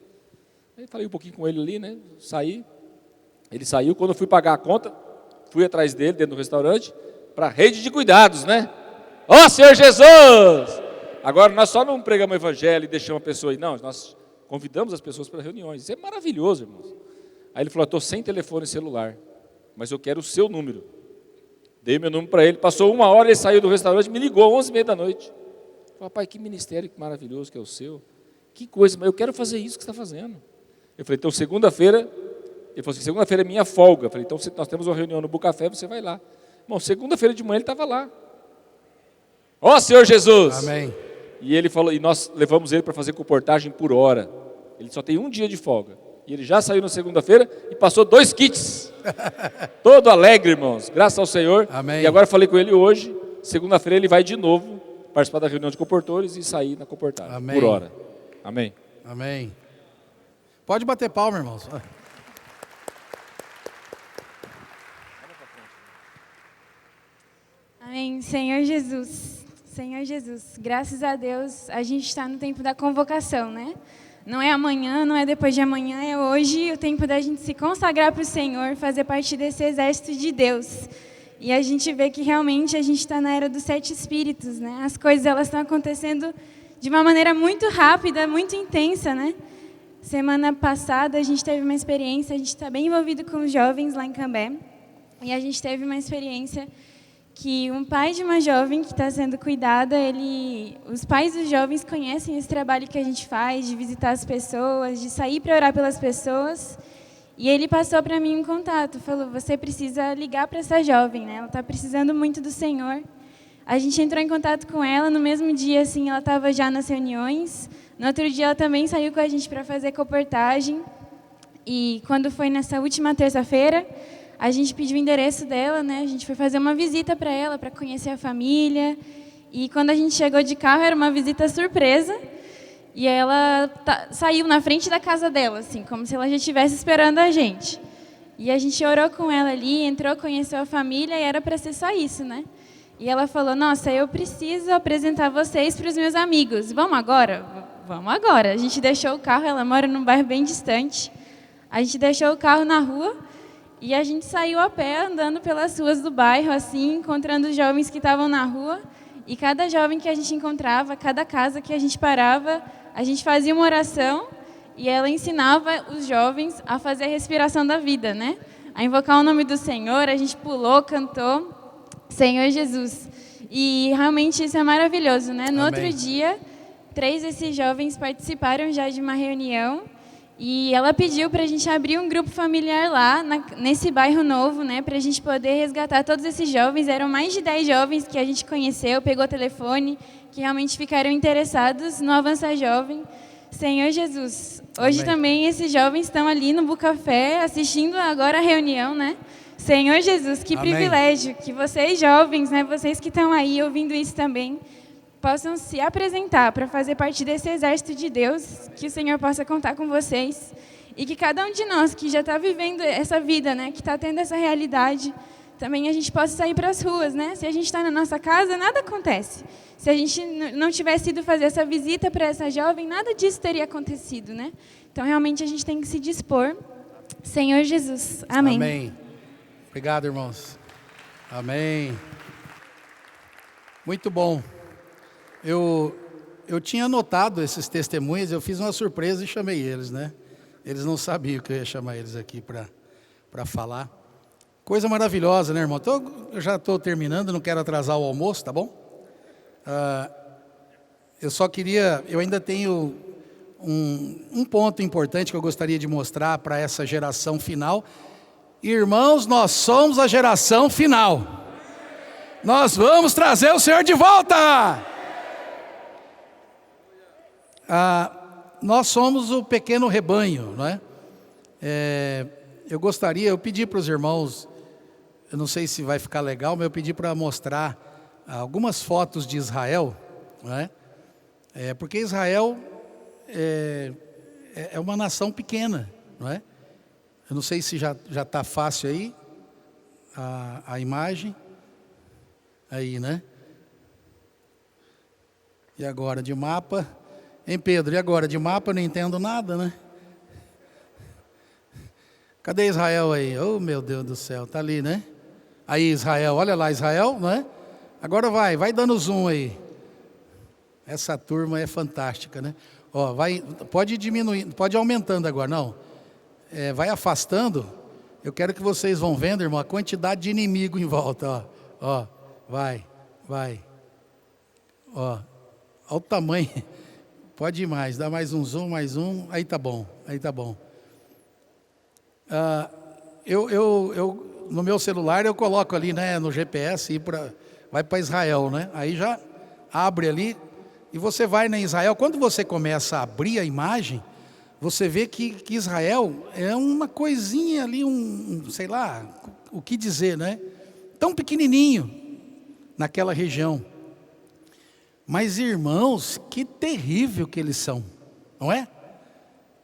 Aí falei um pouquinho com ele ali, né? Saí. Ele saiu, quando eu fui pagar a conta, fui atrás dele, dentro do restaurante, para a rede de cuidados, né? Ó Senhor Jesus! Agora, nós só não pregamos o evangelho e deixamos a pessoa aí, não, nós convidamos as pessoas para reuniões. Isso é maravilhoso, irmãos. Aí ele falou, estou sem telefone celular, mas eu quero o seu número. Dei meu número para ele, passou 1 hora, ele saiu do restaurante, me ligou, 11h30 da noite. Falei, pai, que ministério maravilhoso que é o seu. Que coisa, mas eu quero fazer isso que você está fazendo. Eu falei, então segunda-feira, ele falou assim, segunda-feira é minha folga. Eu falei, então nós temos uma reunião no Bucafé, você vai lá. Bom, segunda-feira de manhã ele estava lá. Ó Senhor Jesus! Amém. E ele falou, e nós levamos ele para fazer comportagem por hora. Ele só tem um dia de folga. E ele já saiu na segunda-feira e passou 2 kits. Todo alegre, irmãos, graças ao Senhor. Amém. E agora falei com ele hoje, segunda-feira ele vai de novo participar da reunião de comportores e sair na comportagem. Amém. Por hora. Amém. Amém. Pode bater palma, irmãos. Amém. Senhor Jesus, graças a Deus, a gente está no tempo da convocação, né? Não é amanhã, não é depois de amanhã, é hoje o tempo da gente se consagrar para o Senhor, fazer parte desse exército de Deus. E a gente vê que realmente a gente está na era dos 7 espíritos, né? As coisas elas estão acontecendo de uma maneira muito rápida, muito intensa, né? Semana passada a gente teve uma experiência, a gente está bem envolvido com os jovens lá em Cambé, e a gente teve uma experiência que um pai de uma jovem que está sendo cuidada, os pais dos jovens conhecem esse trabalho que a gente faz, de visitar as pessoas, de sair para orar pelas pessoas, e ele passou para mim um contato, falou, você precisa ligar para essa jovem, né? Ela está precisando muito do Senhor. A gente entrou em contato com ela, no mesmo dia, assim, ela estava já nas reuniões. No outro dia, ela também saiu com a gente para fazer reportagem. E quando foi nessa última terça-feira, a gente pediu o endereço dela, né? A gente foi fazer uma visita para ela, para conhecer a família. E quando a gente chegou de carro, era uma visita surpresa. E ela saiu na frente da casa dela, assim, como se ela já estivesse esperando a gente. E a gente orou com ela ali, entrou, conheceu a família, e era para ser só isso, né? E ela falou, nossa, eu preciso apresentar vocês para os meus amigos. Vamos agora? Vamos agora. A gente deixou o carro, ela mora num bairro bem distante. A gente deixou o carro na rua e a gente saiu a pé, andando pelas ruas do bairro, assim, encontrando os jovens que estavam na rua. E cada jovem que a gente encontrava, cada casa que a gente parava, a gente fazia uma oração e ela ensinava os jovens a fazer a respiração da vida, né? A invocar o nome do Senhor, a gente pulou, cantou, Senhor Jesus. E realmente isso é maravilhoso, né? No outro dia, 3 desses jovens participaram já de uma reunião e ela pediu para a gente abrir um grupo familiar lá, nesse bairro novo, né? Para a gente poder resgatar todos esses jovens. Eram mais de 10 jovens que a gente conheceu, pegou o telefone, que realmente ficaram interessados no Avança Jovem. Senhor Jesus, hoje também esses jovens estão ali no Bucafé, assistindo agora a reunião, né? Senhor Jesus, que privilégio que vocês jovens, né, vocês que estão aí ouvindo isso também, possam se apresentar para fazer parte desse exército de Deus, que o Senhor possa contar com vocês e que cada um de nós que já está vivendo essa vida, né, que está tendo essa realidade, também a gente possa sair para as ruas, né? Se a gente está na nossa casa, nada acontece. Se a gente não tivesse ido fazer essa visita para essa jovem, nada disso teria acontecido, né? Então, realmente, a gente tem que se dispor. Senhor Jesus. Amém. Amém. Obrigado, irmãos. Amém. Muito bom. Eu tinha anotado esses testemunhos, eu fiz uma surpresa e chamei eles, né? Eles não sabiam que eu ia chamar eles aqui para falar. Coisa maravilhosa, né, irmão? Eu já estou terminando, não quero atrasar o almoço, tá bom? Eu só queria, eu ainda tenho um ponto importante que eu gostaria de mostrar para essa geração final. Irmãos, nós somos a geração final. Nós vamos trazer o Senhor de volta. Nós somos o pequeno rebanho, não é? Eu pedi para os irmãos, eu não sei se vai ficar legal, mas eu pedi para mostrar algumas fotos de Israel, não é? Porque Israel é uma nação pequena, não é? Eu não sei se já está fácil aí a imagem, aí, né? E agora de mapa, hein, Pedro? E agora de mapa eu não entendo nada, né? Cadê Israel aí? Oh, meu Deus do céu, tá ali, né? Aí Israel, olha lá Israel, não é? Agora vai dando zoom aí. Essa turma é fantástica, né? Ó, pode diminuir, pode ir aumentando agora, não. Vai afastando. Eu quero que vocês vão vendo, irmão, a quantidade de inimigo em volta, ó. Vai. Ó, olha o tamanho. Pode ir mais, dá mais um zoom, mais um. Aí tá bom. No meu celular eu coloco ali, né, no GPS, vai para Israel, né? Aí já abre ali e você vai em Israel. Quando você começa a abrir a imagem, você vê que Israel é uma coisinha ali, sei lá, o que dizer, né? Tão pequenininho naquela região. Mas, irmãos, que terrível que eles são, não é?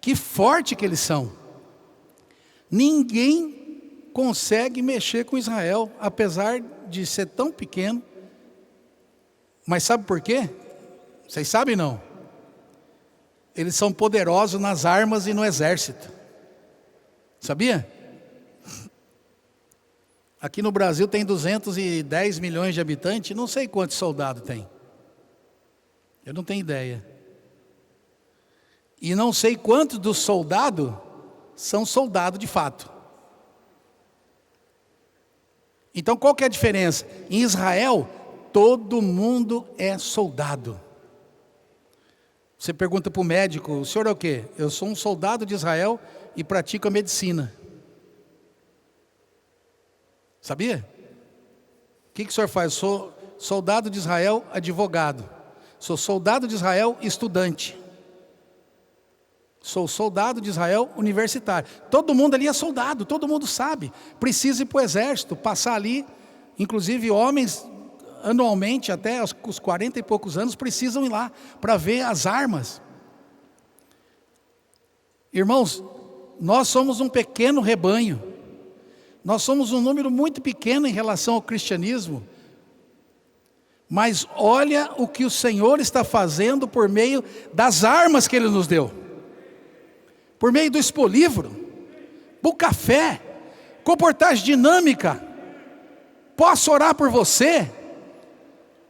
Que forte que eles são. Ninguém consegue mexer com Israel, apesar de ser tão pequeno. Mas sabe por quê? Vocês sabem não? Eles são poderosos nas armas e no exército. Sabia? Aqui no Brasil tem 210 milhões de habitantes, não sei quantos soldados tem. Eu não tenho ideia. E não sei quantos dos soldados são soldados de fato. Então qual que é a diferença? Em Israel, todo mundo é soldado. Você pergunta para o médico, o senhor é o quê? Eu sou um soldado de Israel e pratico a medicina. Sabia? O que o senhor faz? soldado de Israel, advogado. Sou soldado de Israel, estudante. Sou soldado de Israel, universitário. Todo mundo ali é soldado, todo mundo sabe. Precisa ir para o exército, passar ali. Inclusive homens, anualmente, até os 40 e poucos anos, precisam ir lá para ver as armas. Irmãos, nós somos um pequeno rebanho. Nós somos um número muito pequeno em relação ao cristianismo. Mas olha o que o Senhor está fazendo por meio das armas que Ele nos deu. Por meio do Expolivro, Bucafé, Comportagem Dinâmica. Posso orar por você?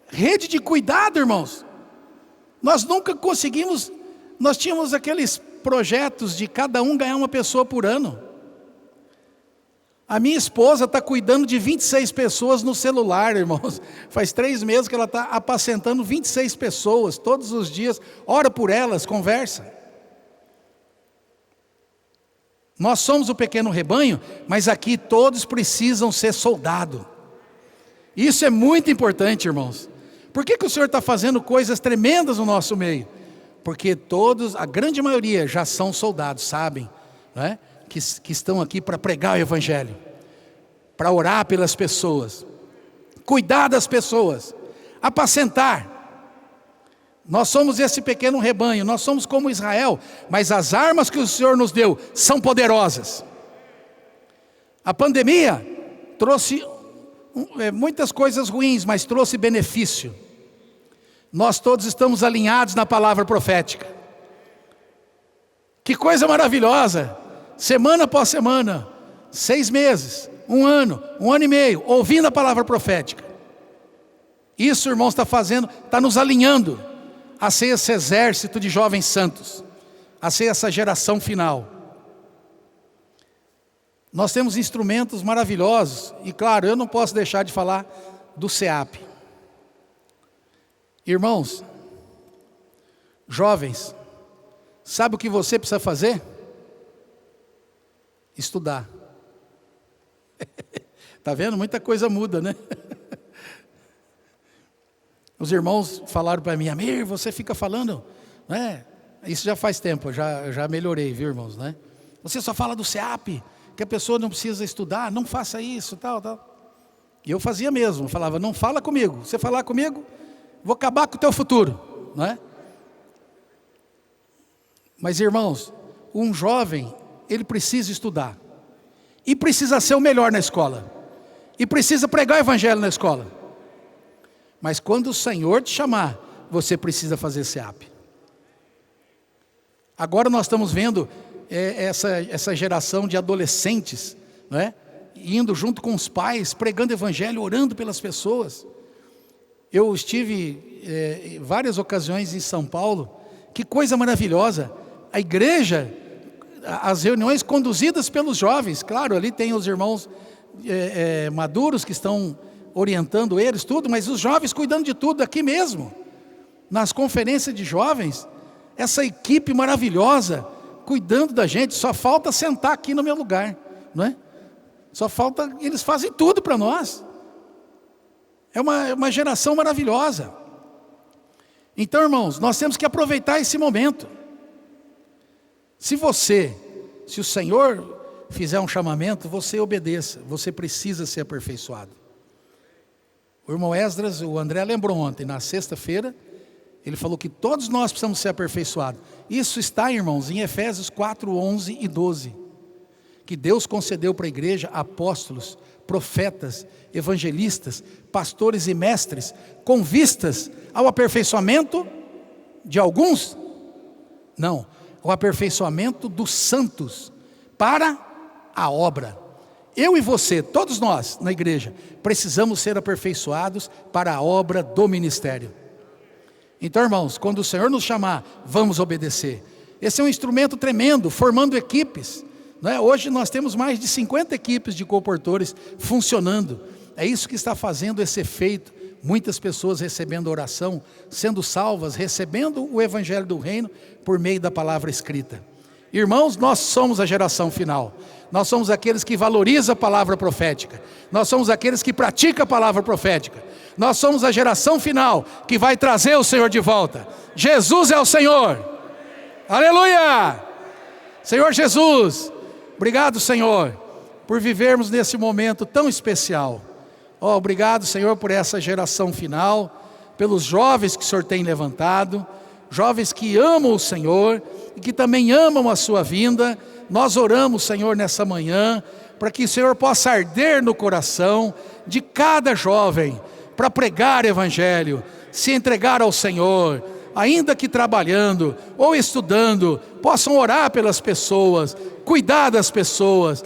Rede de cuidado, irmãos. Nós nunca conseguimos, nós tínhamos aqueles projetos de cada um ganhar uma pessoa por ano. A minha esposa está cuidando de 26 pessoas no celular, irmãos. Faz 3 meses que ela está apacentando 26 pessoas, todos os dias. Ora por elas, conversa. Nós somos o pequeno rebanho, mas aqui todos precisam ser soldado. Isso é muito importante, irmãos. Por que o Senhor está fazendo coisas tremendas no nosso meio? Porque todos, a grande maioria, já são soldados, sabem, não é? Que estão aqui para pregar o Evangelho, para orar pelas pessoas, cuidar das pessoas, apacentar. Nós somos esse pequeno rebanho, nós somos como Israel, mas as armas que o Senhor nos deu são poderosas. A pandemia trouxe muitas coisas ruins, mas trouxe benefício. Nós todos estamos alinhados na palavra profética. Que coisa maravilhosa! Semana após semana, 6 meses, 1 ano, 1 ano e meio, ouvindo a palavra profética. Isso, irmãos, está fazendo, está nos alinhando a ser esse exército de jovens santos, a ser essa geração final. Nós temos instrumentos maravilhosos, e claro, eu não posso deixar de falar do SEAP. Irmãos, jovens, sabe o que você precisa fazer? Estudar. Está vendo? Muita coisa muda, né? Os irmãos falaram para mim: Amir, você fica falando, né? Isso já faz tempo, já melhorei, viu, irmãos, né? Você só fala do SEAP, que a pessoa não precisa estudar, não faça isso, tal. E eu fazia mesmo, falava: não fala comigo, você falar comigo, vou acabar com o teu futuro, não é? Mas, irmãos, um jovem, ele precisa estudar, e precisa ser o melhor na escola, e precisa pregar o Evangelho na escola. Mas quando o Senhor te chamar, você precisa fazer SEAP. Agora nós estamos vendo essa geração de adolescentes, não é? Indo junto com os pais, pregando Evangelho, orando pelas pessoas. Eu estive em várias ocasiões em São Paulo. Que coisa maravilhosa! A igreja, as reuniões conduzidas pelos jovens, claro, ali tem os irmãos maduros que estão orientando eles, tudo, mas os jovens cuidando de tudo, aqui mesmo, nas conferências de jovens, essa equipe maravilhosa, cuidando da gente. Só falta sentar aqui no meu lugar, não é? Só falta, eles fazem tudo para nós. É uma geração maravilhosa. Então, irmãos, nós temos que aproveitar esse momento. Se o Senhor fizer um chamamento, você obedeça, você precisa ser aperfeiçoado. O irmão Esdras, o André lembrou ontem, na sexta-feira, ele falou que todos nós precisamos ser aperfeiçoados. Isso está, irmãos, em Efésios 4, 11 e 12. Que Deus concedeu para a igreja apóstolos, profetas, evangelistas, pastores e mestres, com vistas ao aperfeiçoamento de alguns? Não, o aperfeiçoamento dos santos, para a obra. Eu e você, todos nós na igreja, precisamos ser aperfeiçoados para a obra do ministério. Então, irmãos, quando o Senhor nos chamar, vamos obedecer. Esse é um instrumento tremendo, formando equipes, não é? Hoje nós temos mais de 50 equipes de comportores funcionando. É isso que está fazendo esse efeito. Muitas pessoas recebendo oração, sendo salvas, recebendo o Evangelho do Reino por meio da palavra escrita. Irmãos, nós somos a geração final. Nós somos aqueles que valorizam a palavra profética. Nós somos aqueles que praticam a palavra profética. Nós somos a geração final que vai trazer o Senhor de volta. Jesus é o Senhor. Aleluia! Senhor Jesus, obrigado, Senhor, por vivermos nesse momento tão especial. Obrigado, Senhor, por essa geração final, pelos jovens que o Senhor tem levantado, jovens que amam o Senhor e que também amam a sua vinda. Nós oramos, Senhor, nessa manhã, para que o Senhor possa arder no coração de cada jovem, para pregar o Evangelho, se entregar ao Senhor, ainda que trabalhando ou estudando, possam orar pelas pessoas, cuidar das pessoas.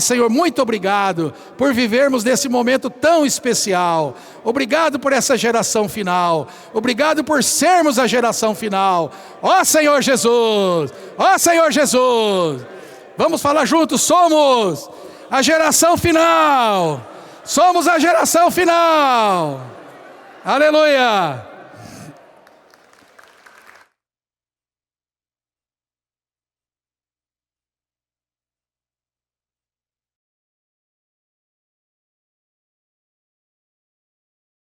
Senhor, muito obrigado por vivermos nesse momento tão especial. Obrigado por essa geração final. Obrigado por sermos a geração final. Senhor Jesus! Senhor Jesus! Vamos falar juntos, somos a geração final. Somos a geração final. Aleluia!